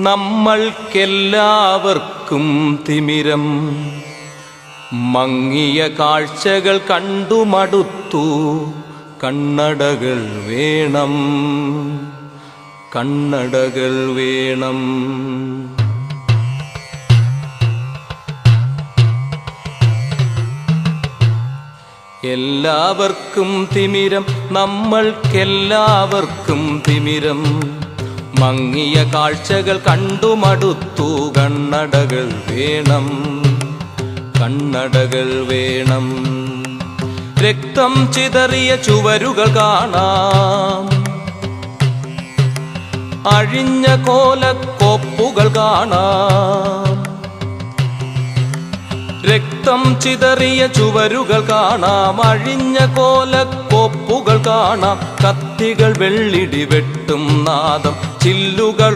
നമ്മൾക്കെല്ലാവർക്കും തിമിരം, മങ്ങിയ കാഴ്ചകൾ കണ്ടു മടുത്തു. കണ്ണടകൾ വേണം, കണ്ണടകൾ വേണം. എല്ലാവർക്കും തിമിരം, നമ്മൾക്കെല്ലാവർക്കും തിമിരം, മങ്ങിയ കാഴ്ചകൾ കണ്ടു മടുത്തു. കണ്ണടകൾ വേണം, കണ്ണടകൾ വേണം. രക്തം ചിതറിയ ചുവരുകൾ കാണാം, അഴിഞ്ഞ കോലക്കോപ്പുകൾ കാണാം. രക്തം ചിതറിയ ചുവരുകൾ കാണാം, അഴിഞ്ഞ കോലക്കോപ്പുകൾ കാണാം. കത്തികൾ വെള്ളിടി വെട്ടും നാദം, ചില്ലുകൾ